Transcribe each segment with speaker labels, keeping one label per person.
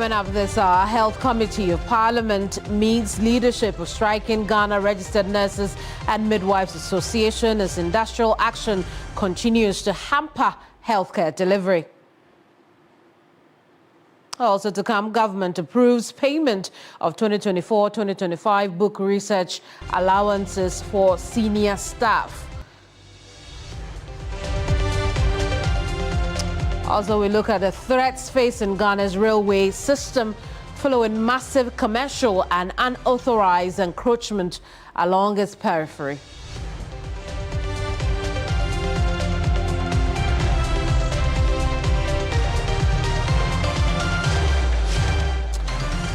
Speaker 1: Coming up this hour, Health Committee of Parliament meets leadership of striking Ghana Registered Nurses and Midwives Association as industrial action continues to hamper healthcare delivery. Also to come, government approves payment of 2024-2025 book research allowances for senior staff. Also, we look at the threats facing Ghana's railway system following massive commercial and unauthorized encroachment along its periphery.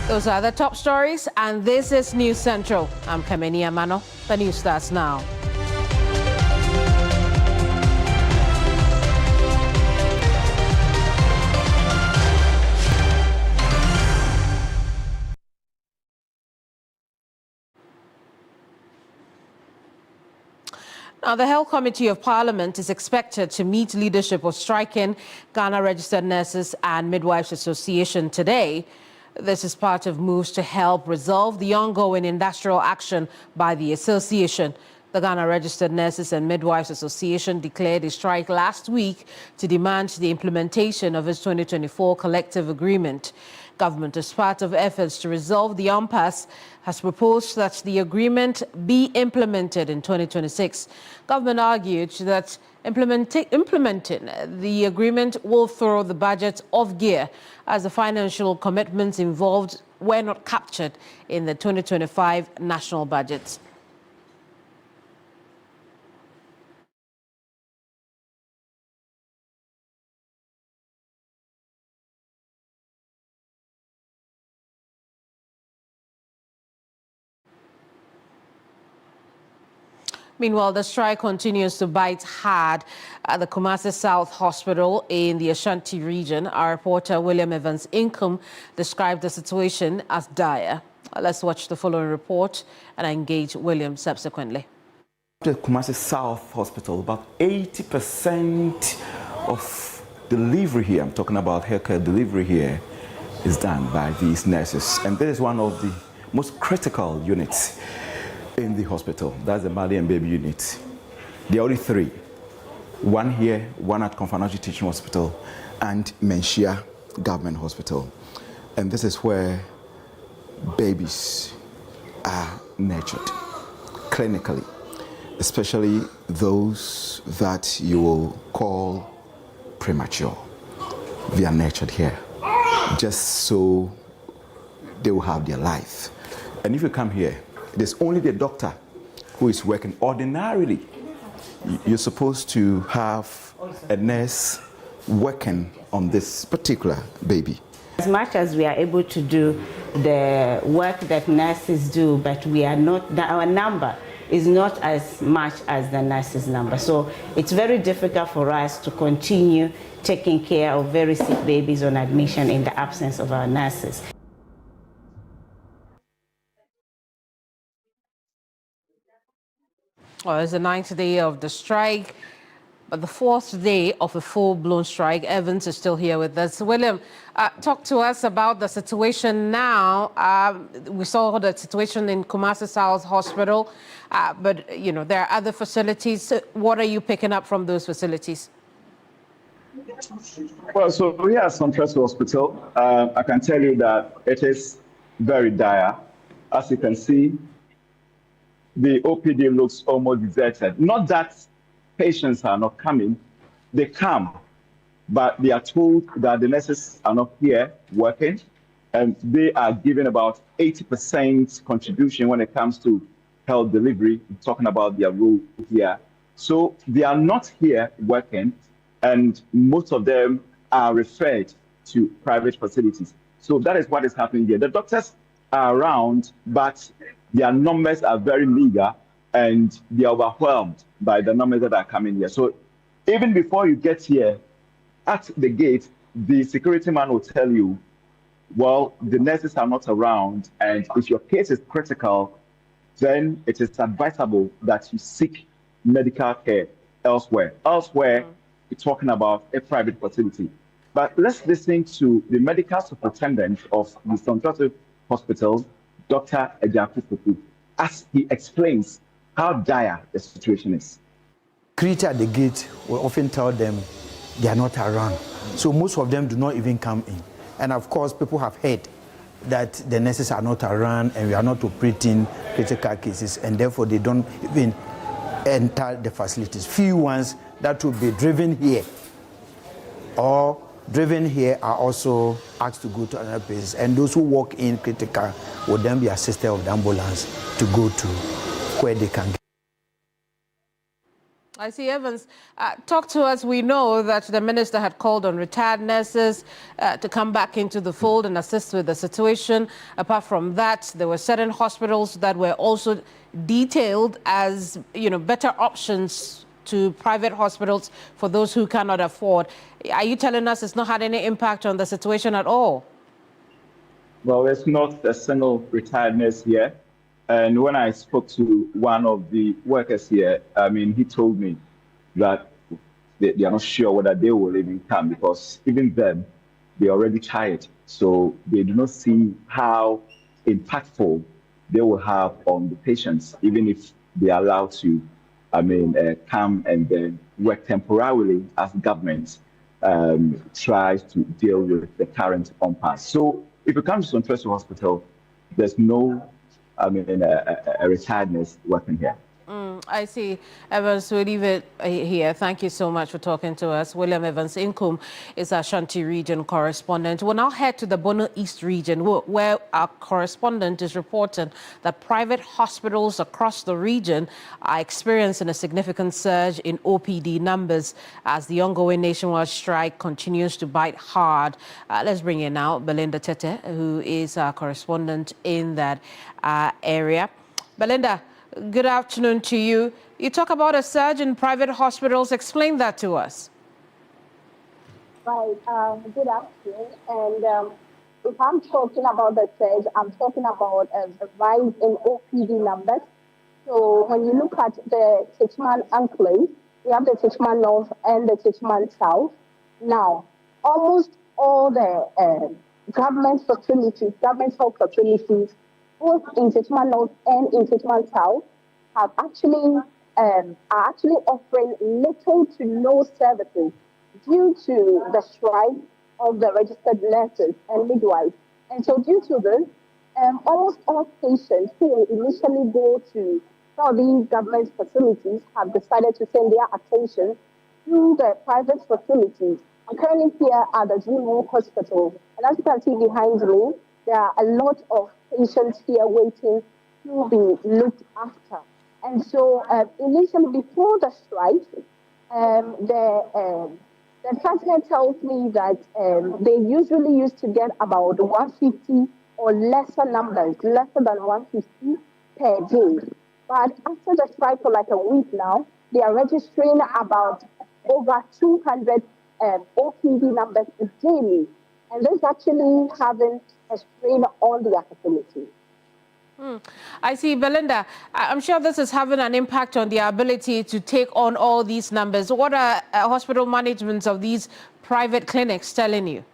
Speaker 1: Those are the top stories, and this is News Central. I'm Kameni Amano. The news starts now. Now, the Health Committee of Parliament is expected to meet leadership of striking Ghana Registered Nurses and Midwives Association today. This is part of moves to help resolve the ongoing industrial action by the association. The Ghana Registered Nurses and Midwives Association declared a strike last week to demand the implementation of its 2024 collective agreement. Government, as part of efforts to resolve the impasse, has proposed that the agreement be implemented in 2026. Government argued that implementing the agreement will throw the budget off gear, as the financial commitments involved were not captured in the 2025 national budget. Meanwhile, the strike continues to bite hard at the Kumasi South Hospital in the Ashanti region. Our reporter William Evans Income described the situation as dire. Let's watch the following report and engage William subsequently.
Speaker 2: The Kumasi South Hospital, about 80% of delivery here, I'm talking about healthcare delivery here, is done by these nurses. And this is one of the most critical units in the hospital. That's the Mali and Baby unit. There are only three. One here, one at Confanaji Teaching Hospital, and Menshia Government Hospital. And this is where babies are nurtured clinically, especially those that you will call premature. They are nurtured here just so they will have their life. And if you come here, there's only the doctor who is working. Ordinarily, you're supposed to have a nurse working on this particular baby.
Speaker 3: As much as we are able to do the work that nurses do, but we are not, our number is not as much as the nurses' number. So it's very difficult for us to continue taking care of very sick babies on admission in the absence of our nurses.
Speaker 1: Well, it's the 9th day of the strike, but the 4th day of a full-blown strike. Evans is still here with us. William, talk to us about the situation now. We saw the situation in Kumasi South Hospital, but, you know, there are other facilities. What are you picking up from those facilities?
Speaker 4: Well, so we are Central Hospital. I can tell you that it is very dire. As you can see, the OPD looks almost deserted. Not that patients are not coming, they come, but they are told that the nurses are not here working, and they are giving about 80% contribution when it comes to health delivery, talking about their role here. So they are not here working, and most of them are referred to private facilities. So that is what is happening here. The doctors are around, but their numbers are very meager, and they are overwhelmed by the numbers that are coming here. So even before you get here, at the gate, the security man will tell you, well, the nurses are not around, and if your case is critical, then it is advisable that you seek medical care elsewhere. Elsewhere, we're talking about a private facility. But let's listen to the medical superintendent of the St. Joseph Hospital, Dr. Ejakufuku, as he explains how dire the situation is.
Speaker 5: Security at the gate will often tell them they are not around. So most of them do not even come in. And of course, people have heard that the nurses are not around and we are not operating critical cases, and therefore they don't even enter the facilities. Few ones that will be driven here or driven here are also asked to go to another place, and those who walk in critical will then be assisted with the ambulance to go to where they can get.
Speaker 1: I see, Evans. Talk to us. We know that the minister had called on retired nurses to come back into the fold and assist with the situation. Apart from that, there were certain hospitals that were also detailed as, better options to private hospitals for those who cannot afford. Are you telling us it's not had any impact on the situation at all?
Speaker 4: Well, there's not a single retired nurse here. And when I spoke to one of the workers here, he told me that they are not sure whether they will even come, because even them, they're already tired. So they do not see how impactful they will have on the patients, even if they are allowed to, come and then work temporarily as government tries to deal with the current impasse. So if you come to St. Joseph Hospital, there's no a retired nurse working here.
Speaker 1: I see. Evans, we'll leave it here. Thank you so much for talking to us. William Evans Inkum is our Ashanti region correspondent. We'll now head to the Bono East region, where our correspondent is reporting that private hospitals across the region are experiencing a significant surge in OPD numbers as the ongoing nationwide strike continues to bite hard. Let's bring in now Belinda Tete, who is our correspondent in that area. Belinda, good afternoon to you. You talk about a surge in private hospitals. Explain that to us.
Speaker 6: Right. Good afternoon. And if I'm talking about the surge, I'm talking about a rise in OPD numbers. So when you look at the Tichman enclave, we have the Tichman North and the Tichman South. Now, almost all the government health facilities, both in Tichman North and in Tichman South, are actually offering little to no services due to the strike of the registered nurses and midwives. And so due to this, almost all patients who initially go to some of these government facilities have decided to send their attention to the private facilities. I'm currently here at the Zoomlion Hospital, and as you can see behind me, there are a lot of patients here waiting to be looked after. And so initially, before the strike, the president tells me that they usually used to get about 150 or lesser numbers, lesser than 150 per day. But after the strike for like a week now, they are registering about over 200 OPD numbers daily. And this is actually having a strain on their facility.
Speaker 1: I see, Belinda. I'm sure this is having an impact on their ability to take on all these numbers. What are hospital managements of these private clinics telling you?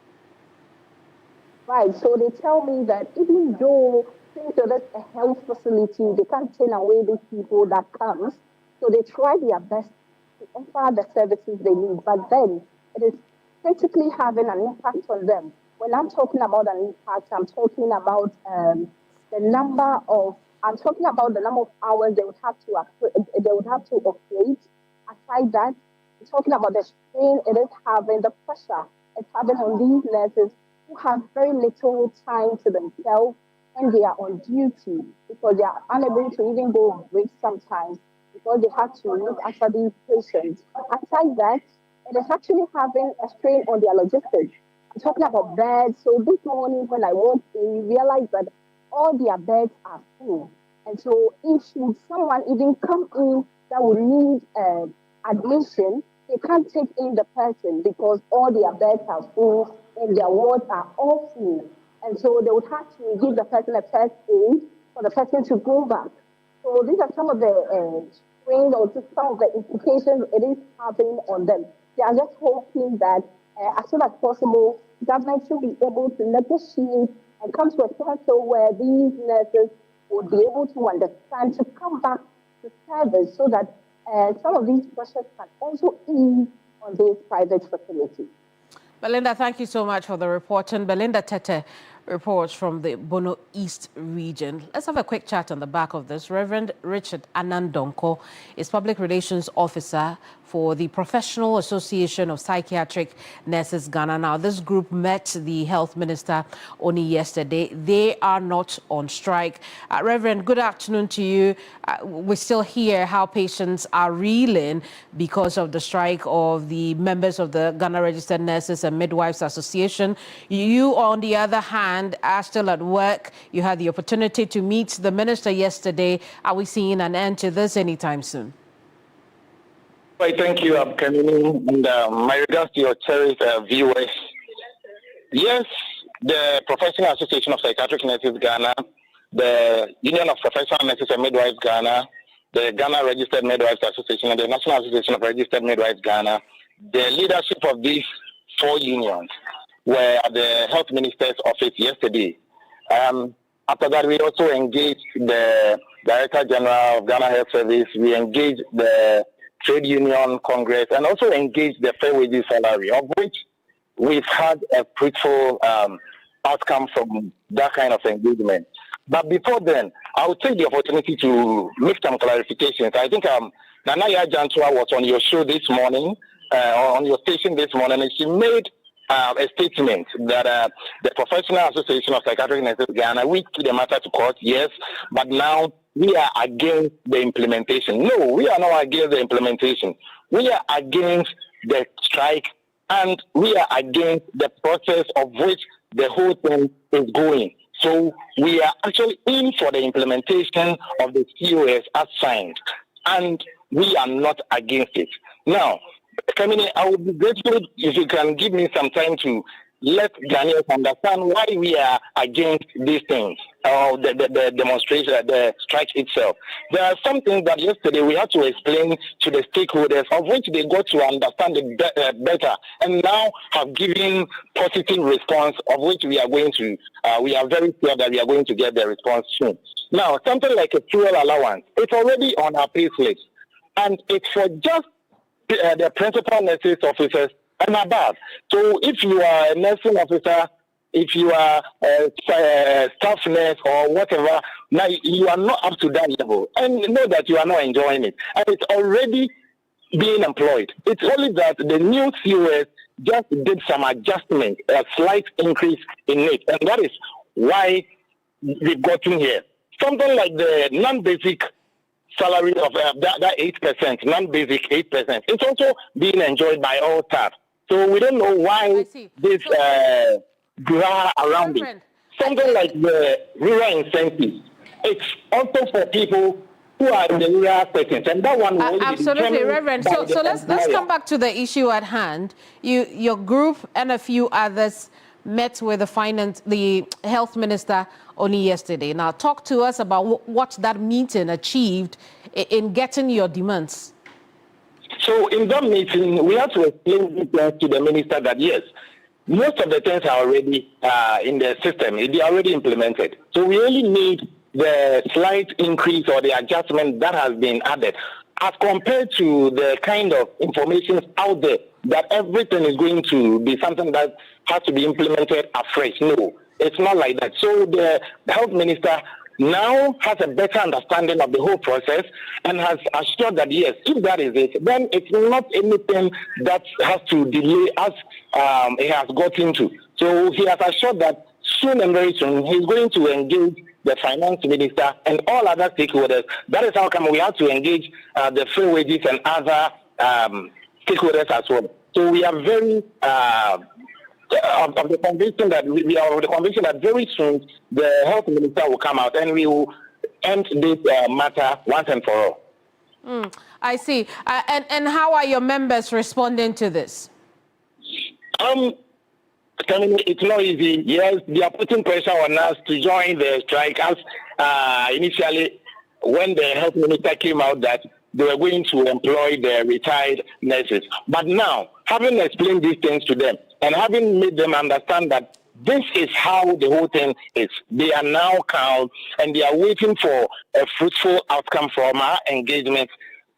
Speaker 6: Right. So they tell me that even though since there is a health facility, they can't turn away these people that comes. So they try their best to offer the services they need. But then it is critically having an impact on them. When I'm talking about an impact, I'm talking about the number of hours they would have to operate. Aside that, I'm talking about the strain it is having, the pressure it's having on these nurses who have very little time to themselves when they are on duty, because they are unable to even go on break sometimes because they have to look after these patients. Aside that, it is actually having a strain on their logistics. I'm talking about beds. So this morning when I walked in, we realized that all their beds are full. And so if someone even come in that would need admission, they can't take in the person because all their beds are full and their wards are all full. And so they would have to give the person a first aid for the person to go back. So these are some of the strain or some of the implications it is having on them. They are just hoping that as soon as possible, government should be able to negotiate and come to a plateau where these nurses would be able to understand to come back to service so that some of these pressures can also ease on these private facilities.
Speaker 1: Belinda, thank you so much for the report. And Belinda Tete reports from the Bono East region. Let's have a quick chat on the back of this. Reverend Richard Anandonko is Public Relations Officer for the Professional Association of Psychiatric Nurses Ghana. Now, this group met the Health Minister only yesterday. They are not on strike. Reverend, good afternoon to you. We still hear how patients are reeling because of the strike of the members of the Ghana Registered Nurses and Midwives Association. You, on the other hand, are still at work. You had the opportunity to meet the minister yesterday. Are we seeing an end to this anytime soon?
Speaker 7: Right, thank you, Kamini, and my regards to your cherished viewers. Yes, the Professional Association of Psychiatric Nurses Ghana, the Union of Professional Nurses and Midwives Ghana, the Ghana Registered Midwives Association, and the National Association of Registered Midwives Ghana, the leadership of these 4 unions were at the Health Minister's office yesterday. After that, we also engaged the Director General of Ghana Health Service, we engaged the Trade Union Congress, and also engaged the Fair Wages Salary, of which we've had a fruitful outcome from that kind of engagement. But before then, I will take the opportunity to make some clarifications. I think Nanaya Jantua was on your show this morning, on your station this morning, and she made a statement that the Professional Association of Psychiatric Nurses Ghana, we took the matter to court, yes, but now we are against the implementation. No, we are not against the implementation. We are against the strike, and we are against the process of which the whole thing is going. So we are actually in for the implementation of the COS as signed, and we are not against it. Now, Kamini, I would be grateful if you can give me some time to let Ghanaians understand why we are against these things, or the demonstration, the strike itself. There are some things that yesterday we had to explain to the stakeholders, of which they got to understand it better, and now have given positive response, of which we are going to, we are very clear that we are going to get the response soon. Now, something like a fuel allowance, it's already on our pay slips, and it's for just the principal nurses officers and above. So if you are a nursing officer, if you are a staff nurse or whatever, now you are not up to that level, and know that you are not enjoying it. And it's already being employed. It's only that the new COS just did some adjustment, a slight increase in it. And that is why we've gotten here. Something like the non-basic salary of that 8%, non-basic 8%. It's also being enjoyed by all staff. So we don't know why this graph around it. Something like the rural incentives. It's also for people who are in the rural settings, and that one will
Speaker 1: absolutely, Reverend. So let's come back to the issue at hand. Your group and a few others met with the health minister only yesterday. Now, talk to us about what that meeting achieved in getting your demands.
Speaker 7: So in that meeting, we had to explain to the minister that yes, most of the things are already in the system. They are already implemented. So we only need the slight increase or the adjustment that has been added as compared to the kind of information out there that everything is going to be something that has to be implemented afresh. No, it's not like that. So the health minister now has a better understanding of the whole process and has assured that, yes, if that is it, then it's not anything that has to delay as it has got into. So he has assured that soon and very soon he's going to engage the finance minister and all other stakeholders. That is how come we have to engage the fair wages and other stakeholders as well. So we are very of the conviction that we are of the conviction that very soon the health minister will come out and we will end this matter once and for all.
Speaker 1: I see. And how are your members responding to this?
Speaker 7: It's not easy. Yes, they are putting pressure on us to join the strike. As initially, when the health minister came out that they were going to employ the retired nurses. But now, having explained these things to them, and having made them understand that this is how the whole thing is. They are now calm and they are waiting for a fruitful outcome from our engagement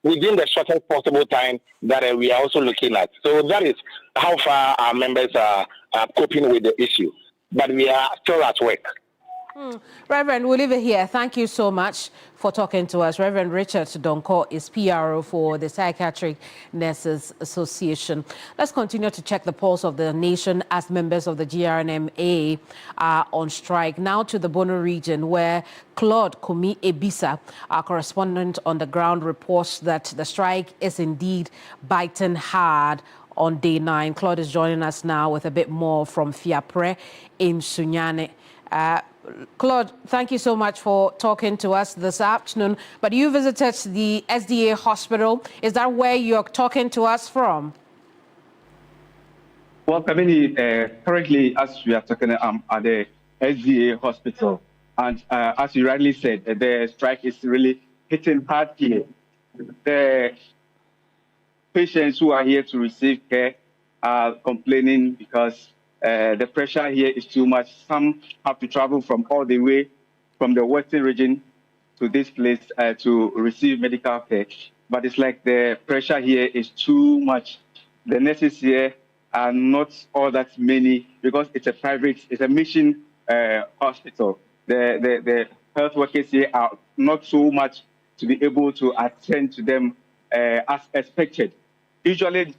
Speaker 7: within the shortest possible time that we are also looking at. So that is how far our members are coping with the issue. But we are still at work.
Speaker 1: Reverend, we'll leave it here. Thank you so much for talking to us. Reverend Richard Donko is PRO for the Psychiatric Nurses Association. Let's continue to check the pulse of the nation as members of the GRNMA are on strike. Now to the Bono region, where Claude Kumi Ebisa, our correspondent on the ground, reports that the strike is indeed biting hard on day 9. Claude is joining us now with a bit more from Fiapre in Sunyane. Claude, thank you so much for talking to us this afternoon. But you visited the SDA hospital. Is that where you're talking to us from?
Speaker 8: Well, Kamini, currently, as we are talking, at the SDA hospital. And as you rightly said, the strike is really hitting hard here. The patients who are here to receive care are complaining because the pressure here is too much. Some have to travel from all the way from the western region to this place to receive medical care. But it's like the pressure here is too much. The nurses here are not all that many because it's a mission hospital. The health workers here are not so much to be able to attend to them as expected. Usually,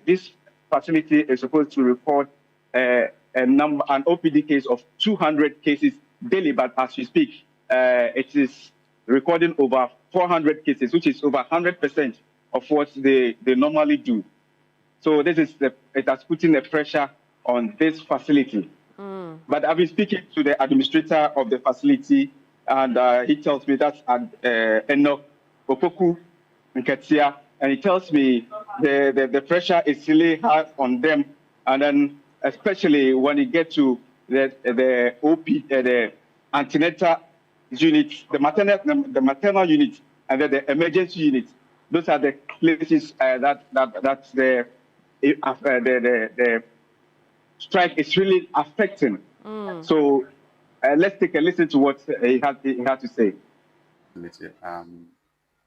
Speaker 8: this facility is supposed to report an OPD case of 200 cases daily, but as we speak, it is recording over 400 cases, which is over 100% of what they normally do. So it has put in a pressure on this facility. But I've been speaking to the administrator of the facility, and he tells me that's Enoch Opoku Nketia, and he tells me the pressure is really hard on them, and then especially when you get to the antenatal unit, the maternal unit, and then the emergency unit. Those are the places that's the strike is really affecting. So let's take a listen to what he had to say.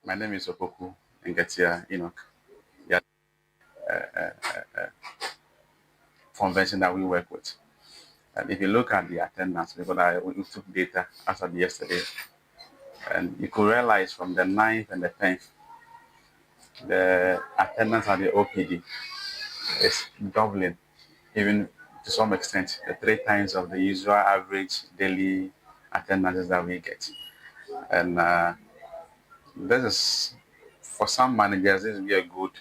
Speaker 9: My name is Opoku Nketia Enoch. Yeah, convention that we work with. And if you look at the attendance, because we took data as of yesterday, and you could realize from the 9th and the 10th, the attendance at the OPD is doubling, even to some extent, the 3 times of the usual average daily attendances that we get. And this is, for some managers, this will be a good,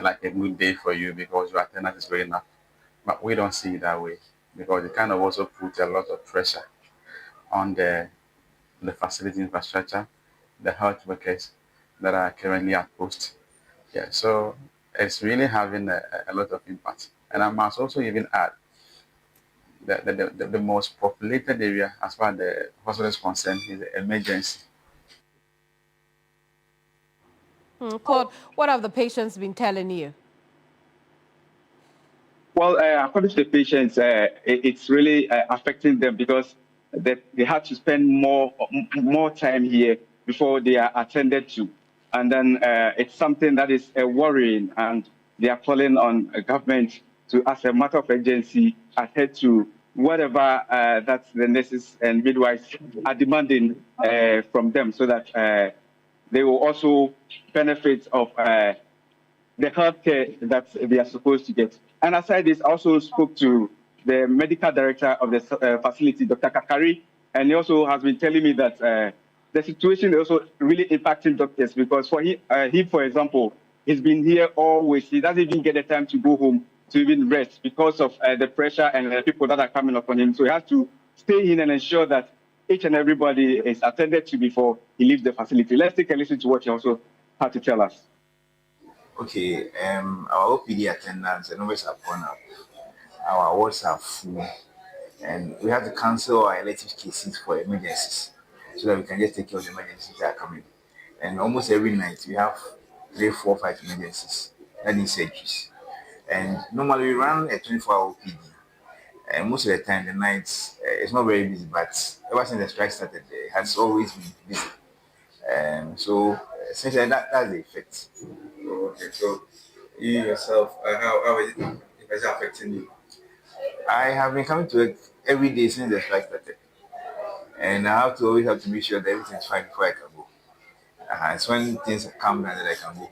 Speaker 9: like a good day for you because your attendance is going up. But we don't see it that way because it kind of also puts a lot of pressure on the facility infrastructure, the health workers that are currently at post. Yeah, so it's really having a lot of impact. And I must also even add that the most populated area as far as the hospital is concerned is the emergency.
Speaker 1: Claude, what have the patients been telling you?
Speaker 8: Well, according to the patients, it's really affecting them because they have to spend more time here before they are attended to. And then it's something that is worrying, and they are calling on government to, as a matter of urgency, adhere to whatever that the nurses and midwives are demanding from them so that they will also benefit of the health care that they are supposed to get. And aside this, I also spoke to the medical director of the facility, Dr. Kakari, and he also has been telling me that the situation is also really impacting doctors because for he, for example, he's been here always. He doesn't even get the time to go home to even rest because of the pressure and the people that are coming upon him. So he has to stay in and ensure that each and everybody is attended to before he leaves the facility. Let's take a listen to what he also had to tell us.
Speaker 10: Okay, our OPD attendance, the numbers have gone up. Our wards are full, and we have to cancel our elective cases for emergencies so that we can just take care of the emergencies that are coming. And almost every night we have 3, 4, 5 emergencies that need surgeries. And normally we run a 24-hour OPD. And most of the time, the nights, it's not very busy, but ever since the strike started, it has always been busy. Essentially, that's the effect.
Speaker 11: Okay, so you yourself, how is it affecting you?
Speaker 10: I have been coming to work every day since the strike started. And I always have to make sure that everything's fine before I can go. It's when things calm down that I can go.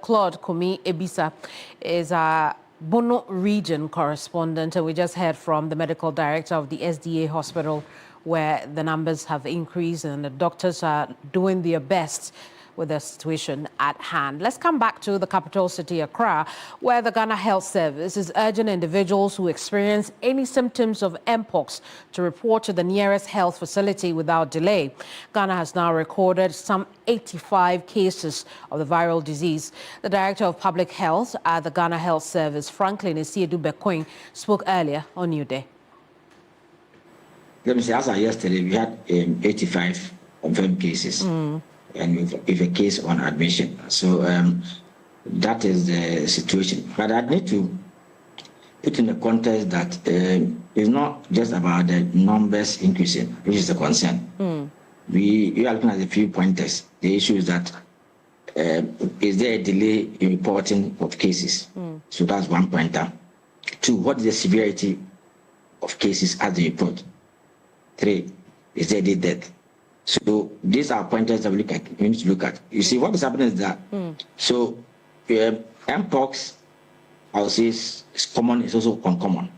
Speaker 1: Claude Kumi Ebisa is a Bono region correspondent, and we just heard from the medical director of the SDA hospital, where the numbers have increased and the doctors are doing their best with the situation at hand. Let's come back to the capital city, Accra, where the Ghana Health Service is urging individuals who experience any symptoms of Mpox to report to the nearest health facility without delay. Ghana has now recorded some 85 cases of the viral disease. The Director of Public Health at the Ghana Health Service, Franklin Isiedu Bekoin, spoke earlier on New Day.
Speaker 12: Let me say, as of yesterday, we had 85 confirmed cases. And with a case on admission. So that is the situation. But I need to put in the context that it's not just about the numbers increasing, which is the concern. We are looking at a few pointers. The issue is that is there a delay in reporting of cases? So that's one pointer. 2, what is the severity of cases as they report? 3, is there a death? So these are pointers that we need to look at. You see, what is happening is that, Mpox, I would say, is common, it's also uncommon.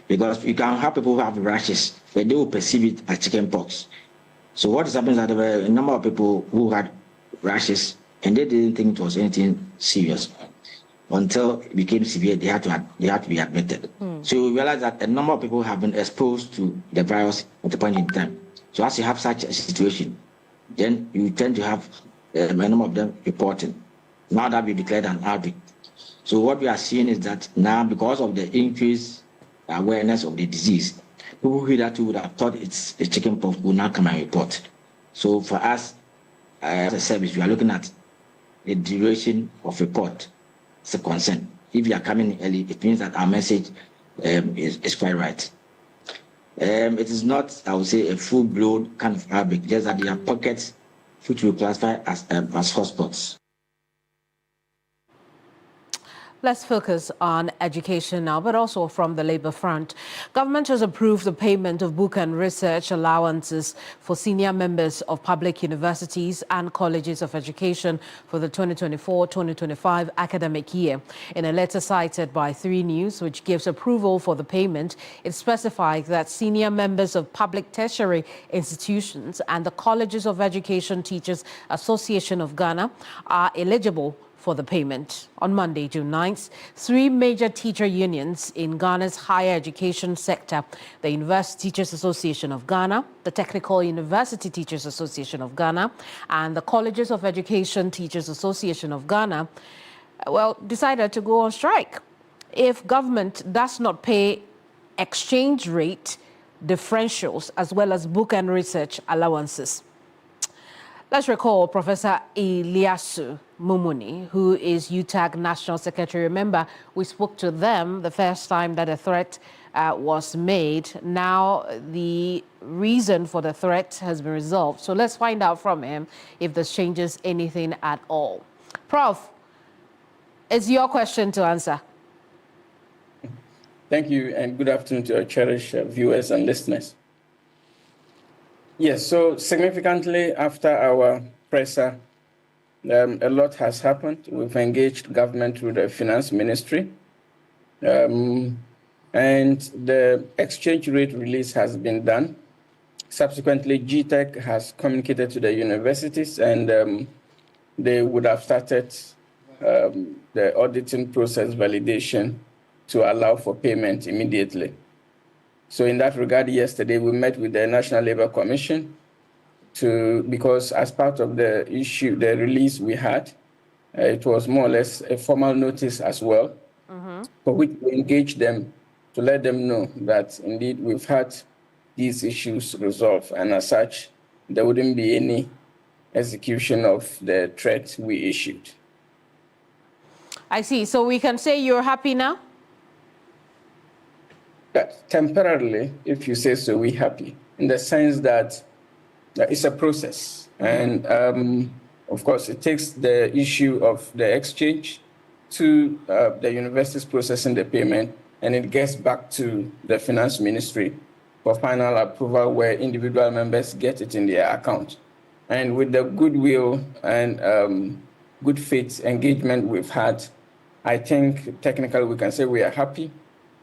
Speaker 12: Because you can have people who have rashes, but they will perceive it as chickenpox. So what is happening is that there were a number of people who had rashes, and they didn't think it was anything serious. Until it became severe, they had to be admitted. So we realized that a number of people have been exposed to the virus at the point in time. So as you have such a situation, then you tend to have a number of them reporting. Now that we declared an outbreak. So what we are seeing is that now, because of the increased awareness of the disease, people who hitherto would have thought it's a chickenpox will now come and report. So for us, as a service, we are looking at the duration of report. It's a concern. If you are coming early, it means that our message is quite right. It is not, I would say, a full-blown kind of outbreak, just that there are pockets which we classify as hotspots.
Speaker 1: Let's focus on education now, but also from the Labour front. Government has approved the payment of book and research allowances for senior members of public universities and colleges of education for the 2024-2025 academic year. In a letter cited by 3 News, which gives approval for the payment, it specifies that senior members of public tertiary institutions and the Colleges of Education Teachers Association of Ghana are eligible for the payment. On Monday, June 9th, 3 major teacher unions in Ghana's higher education sector, the University Teachers Association of Ghana, the Technical University Teachers Association of Ghana, and the Colleges of Education Teachers Association of Ghana, decided to go on strike if government does not pay exchange rate differentials as well as book and research allowances. Let's recall Professor Ilyasu Mumuni, who is UTAG National Secretary. Remember, we spoke to them the first time that a threat was made. Now, the reason for the threat has been resolved. So let's find out from him if this changes anything at all. Prof, it's your question to answer.
Speaker 13: Thank you, and good afternoon to our cherished viewers and listeners. Yes, so significantly after our presser, a lot has happened. We've engaged government through the finance ministry, and the exchange rate release has been done. Subsequently, GTEC has communicated to the universities, and they would have started the auditing process validation to allow for payment immediately. So in that regard, yesterday we met with the National Labour Commission because as part of the issue, the release we had, it was more or less a formal notice as well, for which we engaged them to let them know that indeed we've had these issues resolved, and as such, there wouldn't be any execution of the threat we issued.
Speaker 1: I see. So we can say you're happy now?
Speaker 13: Temporarily, if you say so, we're happy in the sense that it's a process. And of course, it takes the issue of the exchange to the universities processing the payment, and it gets back to the finance ministry for final approval where individual members get it in their account. And with the goodwill and good faith engagement we've had, I think technically we can say we are happy,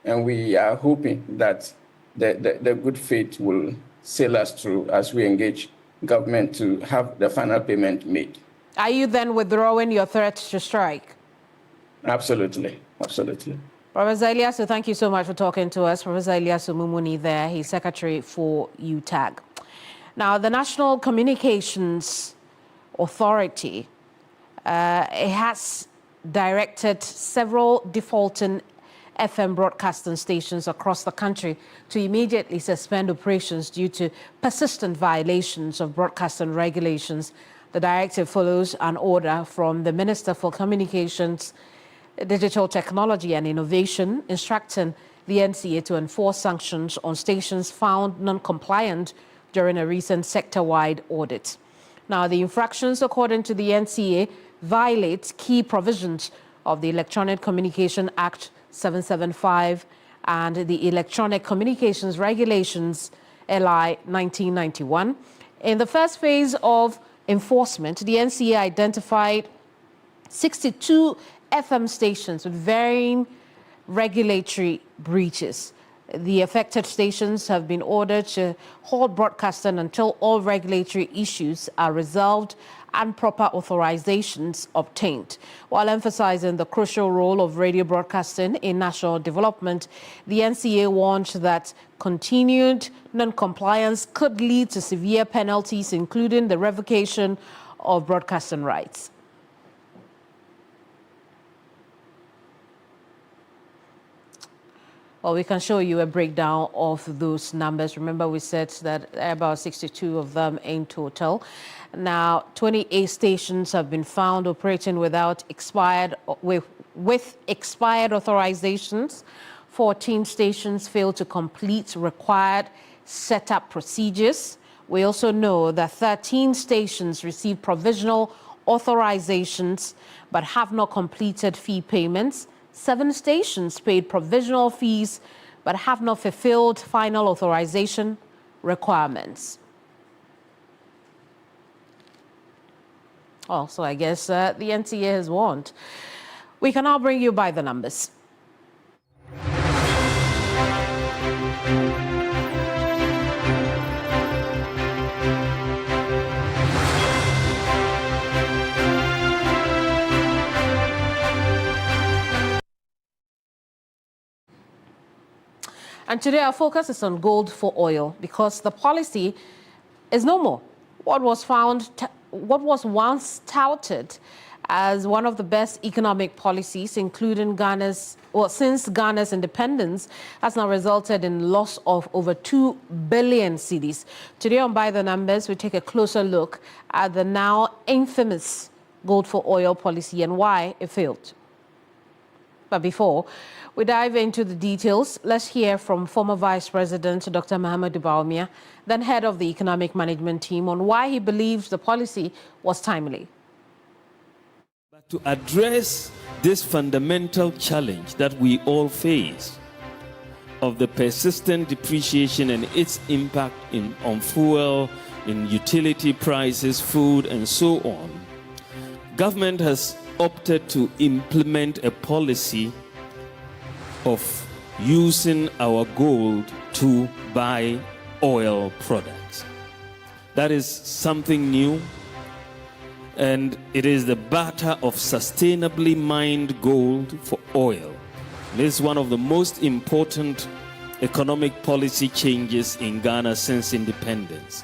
Speaker 13: and we are hoping that the good faith will sail us through as we engage government to have the final payment made.
Speaker 1: Are you then withdrawing your threat to strike?
Speaker 13: Absolutely, absolutely.
Speaker 1: Professor Ilyasu, thank you so much for talking to us. Professor Ilyasu Mumuni there, he's secretary for UTAG. Now, the National Communications Authority, it has directed several defaulting FM broadcasting stations across the country to immediately suspend operations due to persistent violations of broadcasting regulations. The directive follows an order from the Minister for Communications, Digital Technology and Innovation, instructing the NCA to enforce sanctions on stations found non-compliant during a recent sector-wide audit. Now, the infractions, according to the NCA, violate key provisions of the Electronic Communication Act 775 and the Electronic Communications Regulations LI 1991. In the first phase of enforcement, the NCA identified 62 FM stations with varying regulatory breaches. The affected stations have been ordered to halt broadcasting until all regulatory issues are resolved and proper authorizations obtained. While emphasizing the crucial role of radio broadcasting in national development, the NCA warned that continued non-compliance could lead to severe penalties, including the revocation of broadcasting rights. Well, we can show you a breakdown of those numbers. Remember, we said that there are about 62 of them in total. Now, 28 stations have been found operating without expired authorizations. 14 stations failed to complete required setup procedures. We also know that 13 stations received provisional authorizations but have not completed fee payments. 7 stations paid provisional fees but have not fulfilled final authorization requirements. Oh, so I guess the NCA has warned. We can now bring you by the numbers. And today our focus is on gold for oil because the policy is no more. What was once touted as one of the best economic policies, including since Ghana's independence, has now resulted in loss of over 2 billion cedis. Today on By the Numbers, we take a closer look at the now infamous gold for oil policy and why it failed. But before we dive into the details, let's hear from former Vice President Dr. Mahamudu Bawumia, then head of the economic management team, on why he believes the policy was timely.
Speaker 14: But to address this fundamental challenge that we all face of the persistent depreciation and its impact on fuel, in utility prices, food, and so on, government has opted to implement a policy of using our gold to buy oil products. That is something new, and it is the barter of sustainably mined gold for oil. This is one of the most important economic policy changes in Ghana since independence.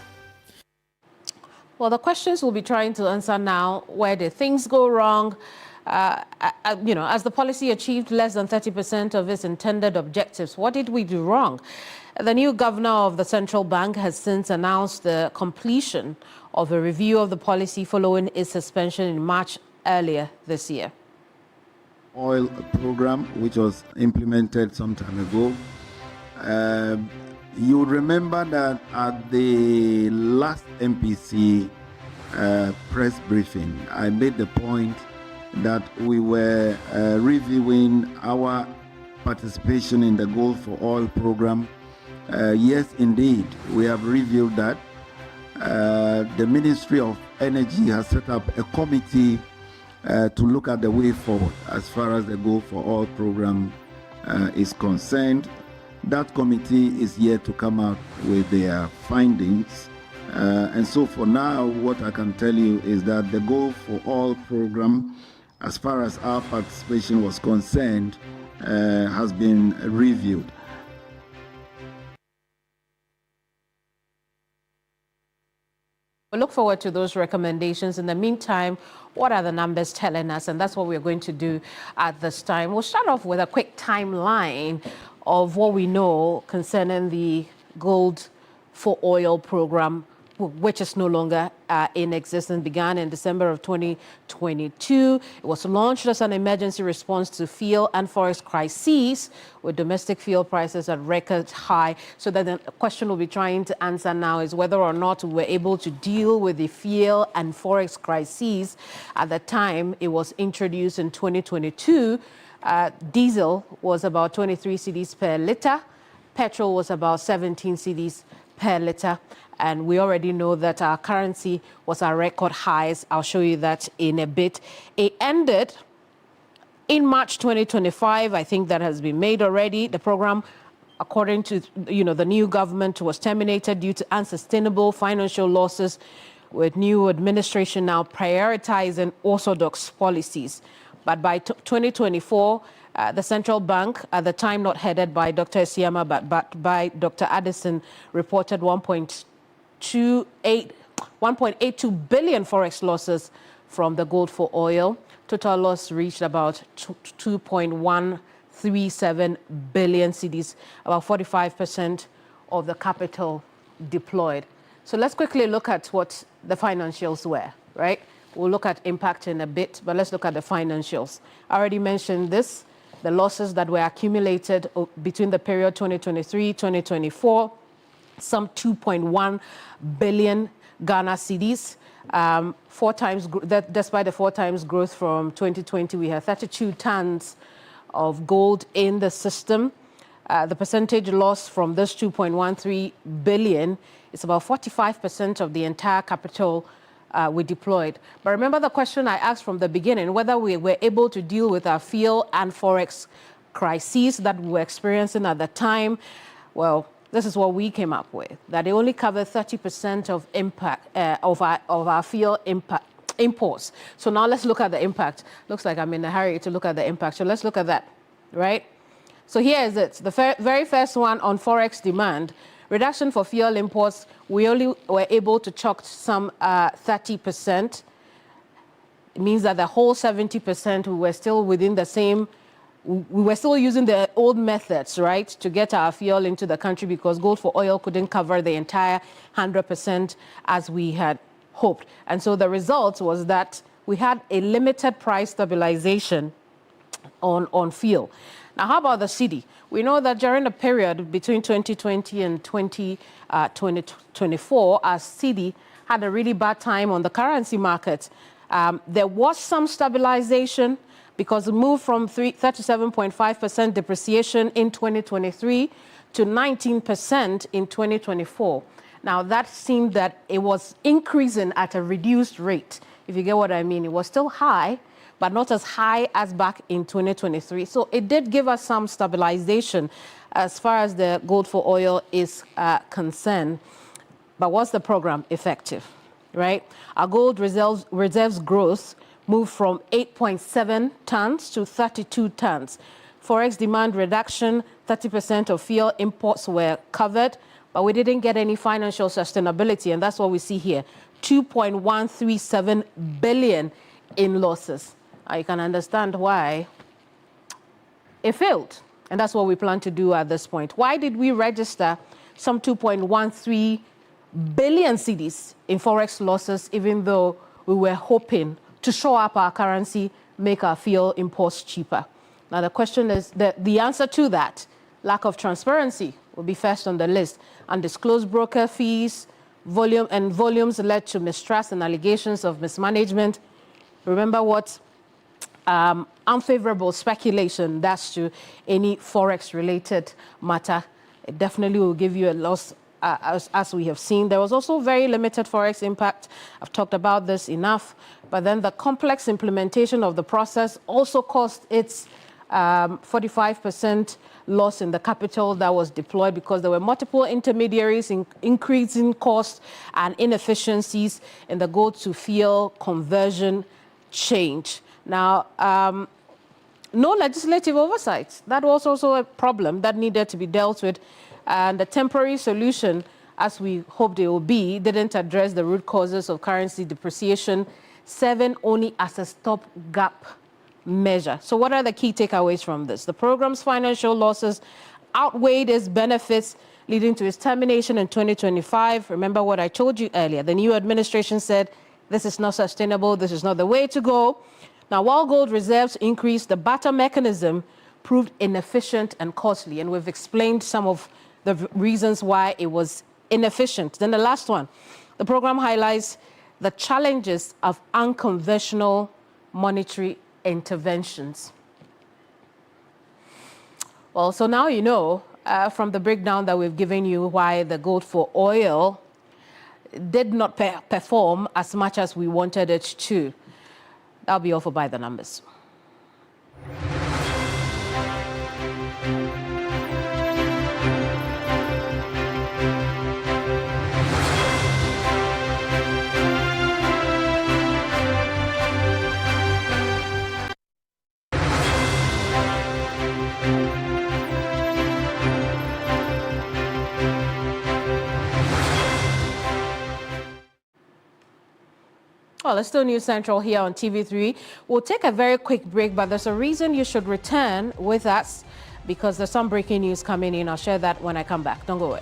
Speaker 1: Well, the questions we'll be trying to answer now: where did things go wrong? as the policy achieved less than 30% of its intended objectives. What did we do wrong? The new governor of the central bank has since announced the completion of a review of the policy following its suspension in March earlier this year.
Speaker 15: Oil program, which was implemented some time ago. You remember that at the last MPC press briefing, I made the point that we were reviewing our participation in the Gold for Oil program. Yes, indeed, we have reviewed that. The Ministry of Energy has set up a committee to look at the way forward as far as the Gold for Oil program is concerned. That committee is yet to come out with their findings. And so for now, what I can tell you is that the Gold for Oil program, as far as our participation was concerned, has been reviewed.
Speaker 1: We look forward to those recommendations. In the meantime, what are the numbers telling us? And that's what we're going to do at this time. We'll start off with a quick timeline of what we know concerning the Gold for Oil program, which is no longer in existence, began in December of 2022. It was launched as an emergency response to fuel and forex crises, with domestic fuel prices at record high. So that the question we'll be trying to answer now is whether or not we were able to deal with the fuel and forex crises at the time it was introduced in 2022. Diesel was about 23 cedis per litre. Petrol was about 17 cedis per litre. And we already know that our currency was at record highs. I'll show you that in a bit. It ended in March 2025. I think that has been made already. The program, according to the new government, was terminated due to unsustainable financial losses, with new administration now prioritizing orthodox policies. But by 2024, the central bank, at the time not headed by Dr. Esiama, but by Dr. Addison, reported 1.82 billion forex losses from the Gold for Oil. Total loss reached about 2.137 billion cedis, about 45% of the capital deployed. So let's quickly look at what the financials were, right? We'll look at impact in a bit, but let's look at the financials. I already mentioned this, the losses that were accumulated between the period 2023-2024, some 2.1 billion Ghana cedis. Despite the 4 times growth from 2020, we had 32 tons of gold in the system. The percentage loss from this 2.13 billion is about 45% of the entire capital we deployed. But remember the question I asked from the beginning, whether we were able to deal with our fuel and forex crises that we were experiencing at the time. Well, this is what we came up with, that it only covered 30% of impact of our fuel imports. So now let's look at the impact. Looks like I'm in a hurry to look at the impact. So let's look at that, right? So here is it. The very first one on forex demand. Reduction for fuel imports, we only were able to chalk some 30%. It means that the whole 70%, we were still within the same, we were still using the old methods, right, to get our fuel into the country, because Gold for Oil couldn't cover the entire 100% as we had hoped. And so the result was that we had a limited price stabilization on fuel. Now, how about the cedi? We know that during the period between 2020 and 2024, our cedi had a really bad time on the currency market. There was some stabilization because it moved from 37.5% depreciation in 2023 to 19% in 2024. Now, that seemed that it was increasing at a reduced rate, if you get what I mean. It was still high, but not as high as back in 2023. So it did give us some stabilization as far as the Gold for Oil is concerned. But was the program effective, right? Our gold reserves growth moved from 8.7 tons to 32 tons. Forex demand reduction, 30% of fuel imports were covered, but we didn't get any financial sustainability, and that's what we see here. 2.137 billion in losses. I can understand why it failed. And that's what we plan to do at this point. Why did we register some 2.13 billion cedis in forex losses, even though we were hoping to shore up our currency, make our fuel imports cheaper? Now, the question is, the answer to that, lack of transparency, will be first on the list. Undisclosed broker fees, volumes led to mistrust and allegations of mismanagement. Remember what unfavorable speculation does to any forex-related matter. It definitely will give you a loss, as we have seen. There was also very limited forex impact. I've talked about this enough. But then the complex implementation of the process also caused its 45% loss in the capital that was deployed because there were multiple intermediaries, increasing costs and inefficiencies in the go-to-field conversion change. Now, no legislative oversight. That was also a problem that needed to be dealt with. And the temporary solution, as we hoped it would be, didn't address the root causes of currency depreciation, serving only as a stopgap measure. So what are the key takeaways from this? The program's financial losses outweighed its benefits, leading to its termination in 2025. Remember what I told you earlier. The new administration said, this is not sustainable, this is not the way to go. Now, while gold reserves increased, the barter mechanism proved inefficient and costly, and we've explained some of the reasons why it was inefficient. Then the last one, the program highlights the challenges of unconventional monetary interventions. Well, so now you know from the breakdown that we've given you why the gold for oil did not perform as much as we wanted it to. That'll be all for By the Numbers. Well, it's still News Central here on TV3. We'll take a very quick break, but there's a reason you should return with us because there's some breaking news coming in. I'll share that when I come back. Don't go away.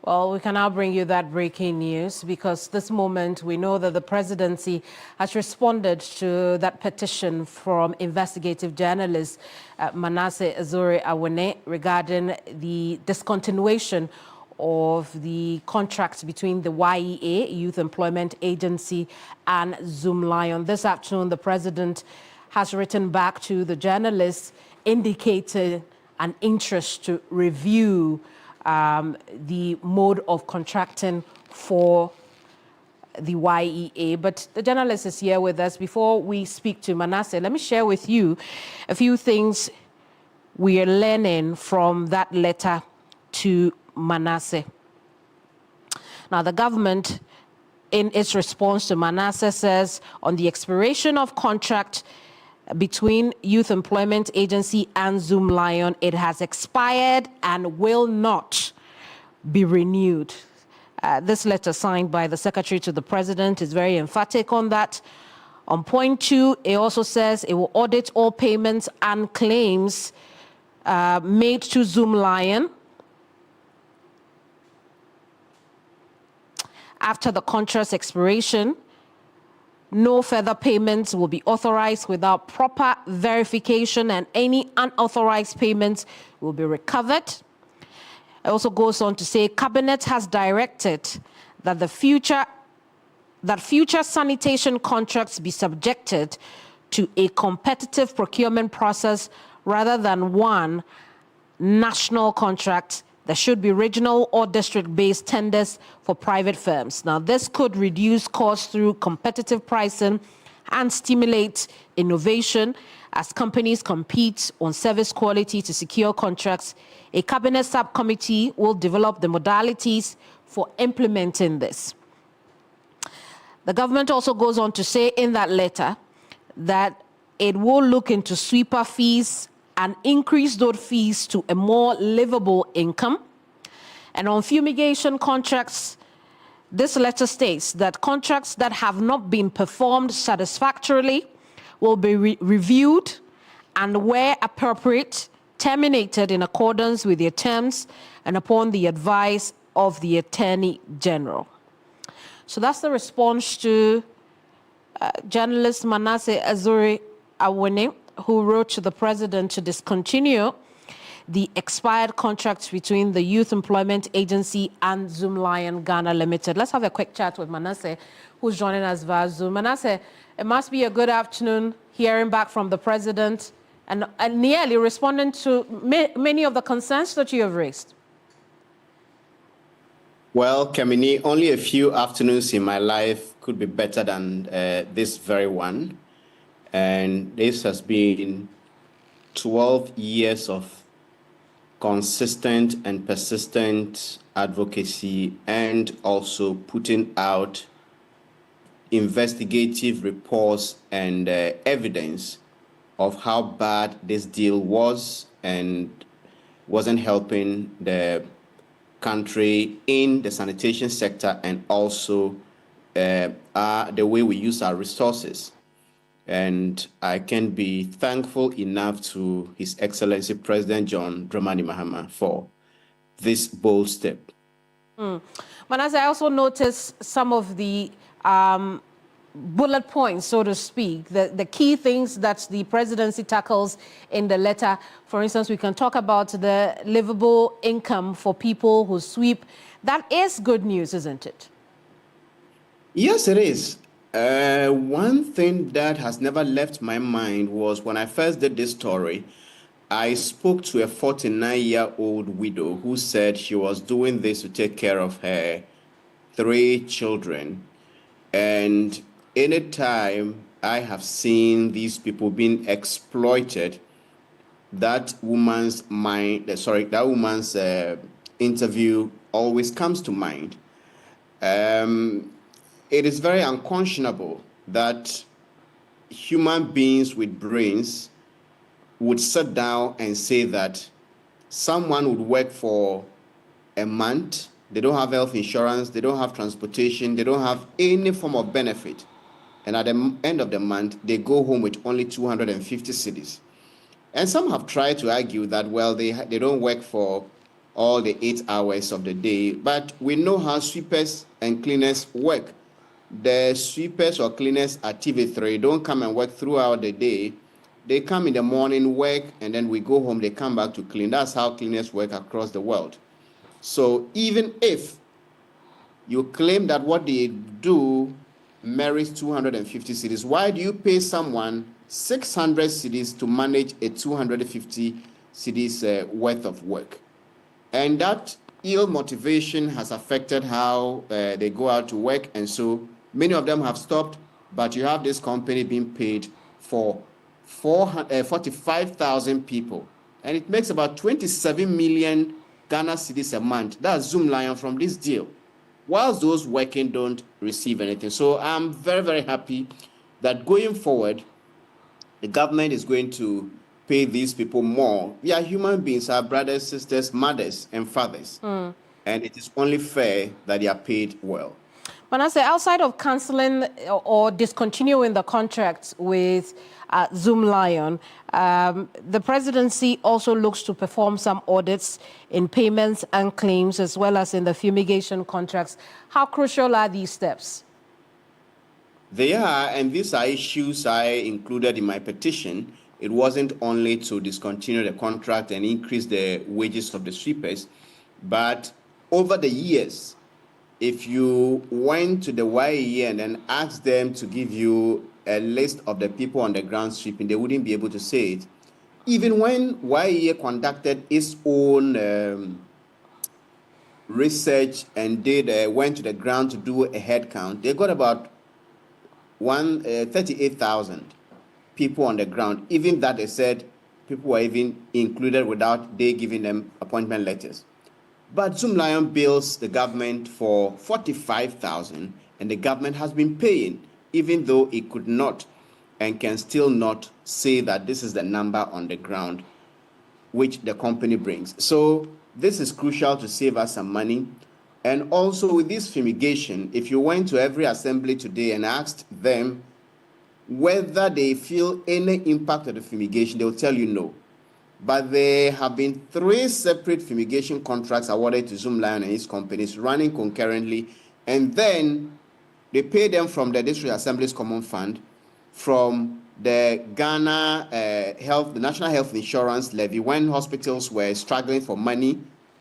Speaker 1: Well, we can now bring you that breaking news because this moment we know that the presidency has responded to that petition from investigative journalist Manasseh Azuri Awene regarding the discontinuation of the contracts between the YEA, Youth Employment Agency, and Zoomlion. This afternoon, the president has written back to the journalists indicating an interest to review the mode of contracting for the YEA. But the journalist is here with us. Before we speak to Manasseh, let me share with you a few things we are learning from that letter to Manasseh. Now, the government, in its response to Manasseh, says on the expiration of contract between Youth Employment Agency and Zoomlion, it has expired and will not be renewed. This letter signed by the Secretary to the President is very emphatic on that. On point 2, it also says it will audit all payments and claims made to Zoomlion after the contract's expiration. No further payments will be authorized without proper verification, and any unauthorized payments will be recovered. It also goes on to say, Cabinet has directed that future sanitation contracts be subjected to a competitive procurement process rather than one national contract. There should be regional or district-based tenders for private firms. Now, this could reduce costs through competitive pricing and stimulate innovation as companies compete on service quality to secure contracts. A cabinet subcommittee will develop the modalities for implementing this. The government also goes on to say in that letter that it will look into sweeper fees and increase those fees to a more livable income. And on fumigation contracts, this letter states that contracts that have not been performed satisfactorily will be reviewed and, where appropriate, terminated in accordance with their terms and upon the advice of the Attorney General. So that's the response to journalist Manasseh Azuri Awene, who wrote to the president to discontinue the expired contracts between the Youth Employment Agency and Zoomlion Ghana Limited. Let's have a quick chat with Manasseh, who's joining us via Zoom. Manasseh, it must be a good afternoon hearing back from the president and nearly responding to many of the concerns that you have raised.
Speaker 16: Well, Kemini, only a few afternoons in my life could be better than this very one. And this has been 12 years of consistent and persistent advocacy, and also putting out investigative reports and evidence of how bad this deal was and wasn't helping the country in the sanitation sector, and also the way we use our resources. And I can be thankful enough to His Excellency President John Dramani Mahama for this bold step.
Speaker 1: Manasseh, I also noticed some of the bullet points, so to speak, the key things that the presidency tackles in the letter. For instance, we can talk about the livable income for people who sweep. That is good news, isn't it?
Speaker 16: Yes, it is. One thing that has never left my mind was when I first did this story, I spoke to a 49-year-old widow who said she was doing this to take care of her 3 children. And anytime I have seen these people being exploited, that woman's interview always comes to mind. It is very unconscionable that human beings with brains would sit down and say that someone would work for a month, they don't have health insurance, they don't have transportation, they don't have any form of benefit. And at the end of the month, they go home with only 250 cedis. And some have tried to argue that, well, they don't work for all the 8 hours of the day. But we know how sweepers and cleaners work. The sweepers or cleaners at TV3 don't come and work throughout the day. They come in the morning, work, and then we go home, they come back to clean. That's how cleaners work across the world. So even if you claim that what they do merits 250 cedis, why do you pay someone 600 cedis to manage a 250 cedis worth of work? And that ill motivation has affected how they go out to work, and so many of them have stopped, but you have this company being paid for 45,000 people, and it makes about 27 million Ghana cedis a month. That's Zoomlion from this deal, whilst those working don't receive anything. So I'm very, very happy that going forward, the government is going to pay these people more. We are human beings, our brothers, sisters, mothers, and fathers. And it is only fair that they are paid well.
Speaker 1: Manasseh, outside of cancelling or discontinuing the contracts with Zoomlion, the presidency also looks to perform some audits in payments and claims, as well as in the fumigation contracts. How crucial are these steps?
Speaker 16: They are, and these are issues I included in my petition. It wasn't only to discontinue the contract and increase the wages of the sweepers, but over the years, if you went to the YEA and then asked them to give you a list of the people on the ground sweeping, they wouldn't be able to say it. Even when YEA conducted its own research and went to the ground to do a head count, they got about 38,000 people on the ground. Even that, they said people were even included without they giving them appointment letters. But Zoomlion bills the government for 45,000, and the government has been paying, even though it could not and can still not say that this is the number on the ground which the company brings. So this is crucial to save us some money. And also with this fumigation, if you went to every assembly today and asked them whether they feel any impact of the fumigation, they'll tell you no. But there have been 3 separate fumigation contracts awarded to Zoomlion and its companies running concurrently, and then they pay them from the District Assembly's Common Fund, from the Ghana the National Health Insurance Levy. When hospitals were struggling for money,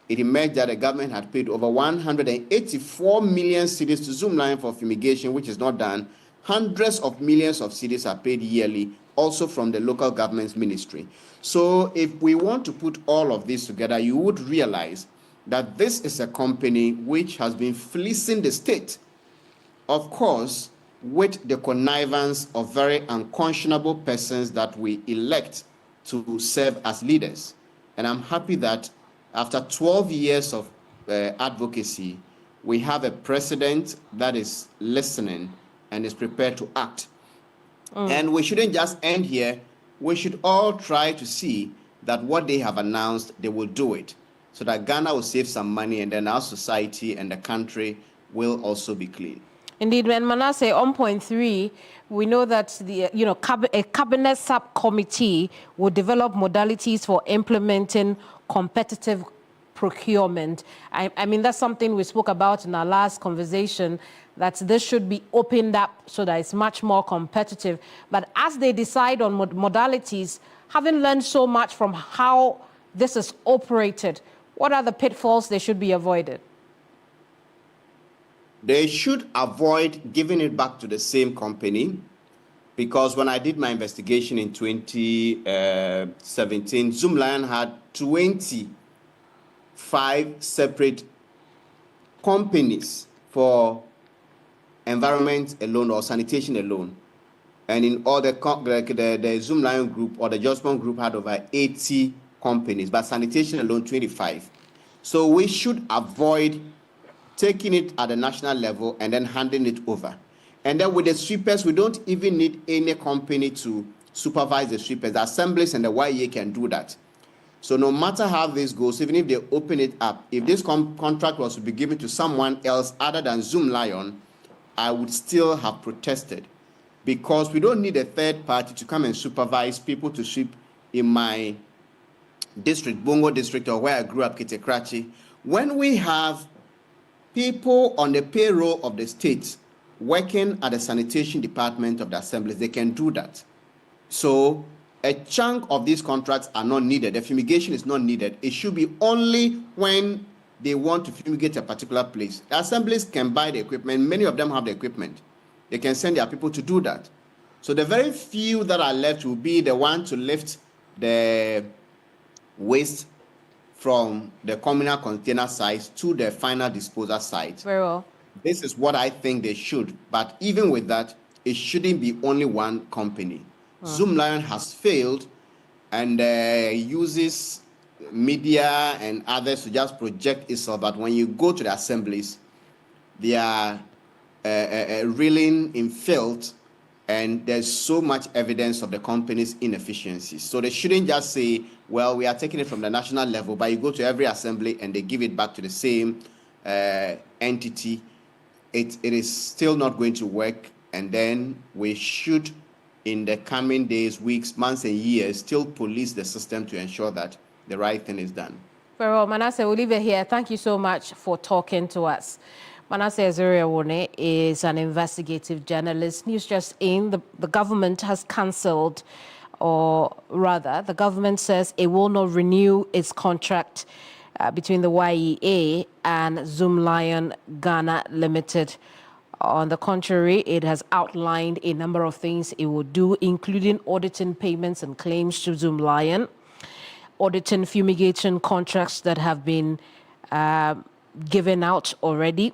Speaker 16: it emerged that the government had paid over 184 million cedis to Zoomlion for fumigation, which is not done. Hundreds of millions of cedis are paid yearly, also from the local government's ministry. So if we want to put all of this together, you would realize that this is a company which has been fleecing the state, of course, with the connivance of very unconscionable persons that we elect to serve as leaders. And I'm happy that after 12 years of advocacy, we have a president that is listening and is prepared to act. And we shouldn't just end here. We should all try to see that what they have announced, they will do it, so that Ghana will save some money, and then our society and the country will also be clean.
Speaker 1: Indeed, when Manasseh, on point 3, we know that a cabinet subcommittee will develop modalities for implementing competitive procurement. I mean, that's something we spoke about in our last conversation, that this should be opened up so that it's much more competitive. But as they decide on modalities, having learned so much from how this is operated, what are the pitfalls they should be avoided?
Speaker 16: They should avoid giving it back to the same company, because when I did my investigation in 2017, Zoomlion had 25 separate companies for environment alone or sanitation alone. And in all the Zoomlion group or the Judgment group had over 80 companies, but sanitation alone 25. So we should avoid taking it at the national level and then handing it over. And then with the sweepers, we don't even need any company to supervise the sweepers. The assemblies and the YEA can do that. So no matter how this goes, even if they open it up, if this contract was to be given to someone else other than Zoomlion, I would still have protested, because we don't need a third party to come and supervise people to sweep in my district, Bongo district, or where I grew up, Kitekrachi, when we have people on the payroll of the state working at the sanitation department of the assemblies, they can do that. So a chunk of these contracts are not needed. The fumigation is not needed. It should be only when they want to fumigate a particular place. The assemblies can buy the equipment. Many of them have the equipment. They can send their people to do that. So the very few that are left will be the one to lift the waste from the communal container sites to the final disposal site.
Speaker 1: Very well.
Speaker 16: This is what I think they should. But even with that, it shouldn't be only one company. Zoomlion has failed and uses media and others to just project itself. But when you go to the assemblies, they are reeling in filth, and there's so much evidence of the company's inefficiencies. So they shouldn't just say, well, we are taking it from the national level, but you go to every assembly and they give it back to the same entity. It is still not going to work. And then we should, in the coming days, weeks, months, and years, still police the system to ensure that the right thing is done.
Speaker 1: Very well, Manasseh, we'll leave it here. Thank you so much for talking to us. Manasseh Ezuriawone is an investigative journalist. News just in, the government has cancelled, or rather, the government says it will not renew its contract between the YEA and Zoomlion Ghana Limited. On the contrary, it has outlined a number of things it will do, including auditing payments and claims to Zoomlion, auditing fumigation contracts that have been given out already,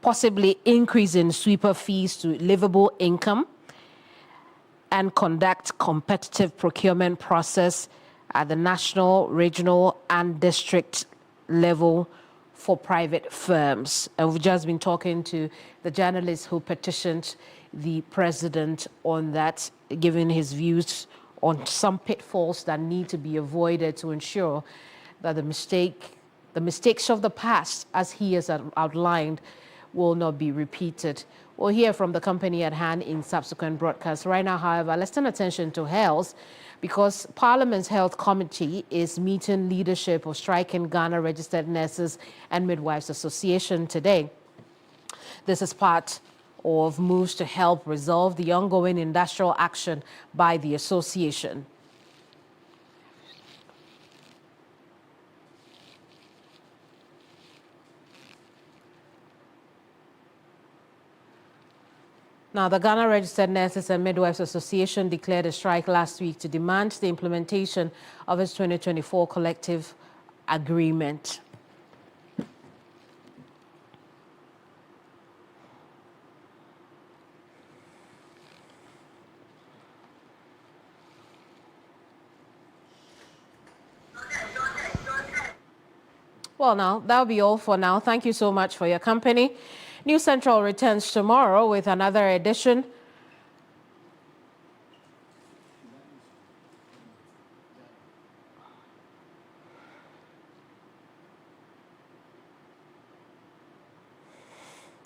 Speaker 1: possibly increasing sweeper fees to livable income, and conduct competitive procurement process at the national, regional, and district level for private firms. And we've just been talking to the journalist who petitioned the president on that, giving his views on some pitfalls that need to be avoided to ensure that the mistakes of the past, as he has outlined, will not be repeated. We'll hear from the company at hand in subsequent broadcasts. Right now, however, let's turn attention to health, because Parliament's Health Committee is meeting leadership of striking Ghana Registered Nurses and Midwives Association today. This is part of moves to help resolve the ongoing industrial action by the association. Now, the Ghana Registered Nurses and Midwives Association declared a strike last week to demand the implementation of its 2024 collective agreement. Well, now, that'll be all for now. Thank you so much for your company. News Central returns tomorrow with another edition.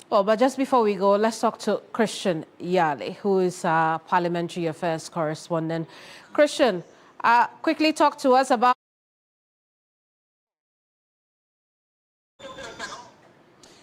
Speaker 1: Well, but just before we go, let's talk to Christian Yale, who is our Parliamentary Affairs correspondent. Christian, quickly talk to us about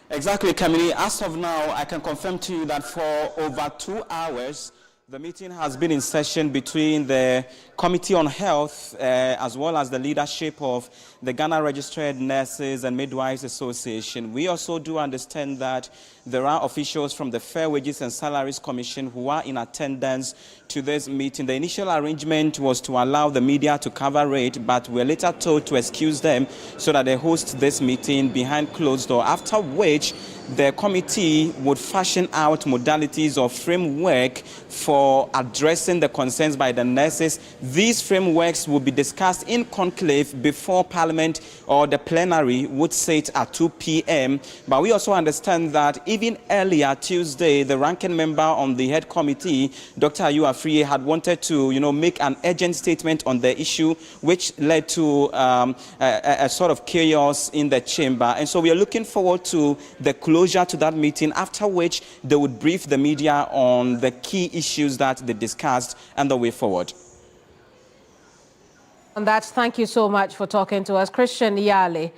Speaker 17: Exactly, Kamini. As of now, I can confirm to you that for over 2 hours, the meeting has been in session between the Committee on Health as well as the leadership of the Ghana Registered Nurses and Midwives Association. We also do understand that there are officials from the Fair Wages and Salaries Commission who are in attendance to this meeting. The initial arrangement was to allow the media to cover it, but we're later told to excuse them so that they host this meeting behind closed door, after which the committee would fashion out modalities or framework for addressing the concerns by the nurses. These frameworks will be discussed in conclave before Parliament or the plenary would sit at 2 p.m. But we also understand that even earlier Tuesday, the ranking member on the head committee, Dr. Ayu Afriye, had wanted to, make an urgent statement on the issue, which led to a sort of chaos in the chamber. And so we are looking forward to the closure to that meeting, after which they would brief the media on the key issues that they discussed and the way forward.
Speaker 1: And thank you so much for talking to us. Christian Iyale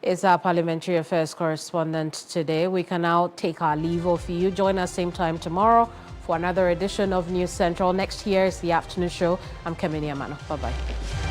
Speaker 1: is our Parliamentary Affairs correspondent today. We can now take our leave of you. Join us same time tomorrow for another edition of News Central. Next year is the afternoon show. I'm Kemini Amano. Bye-bye.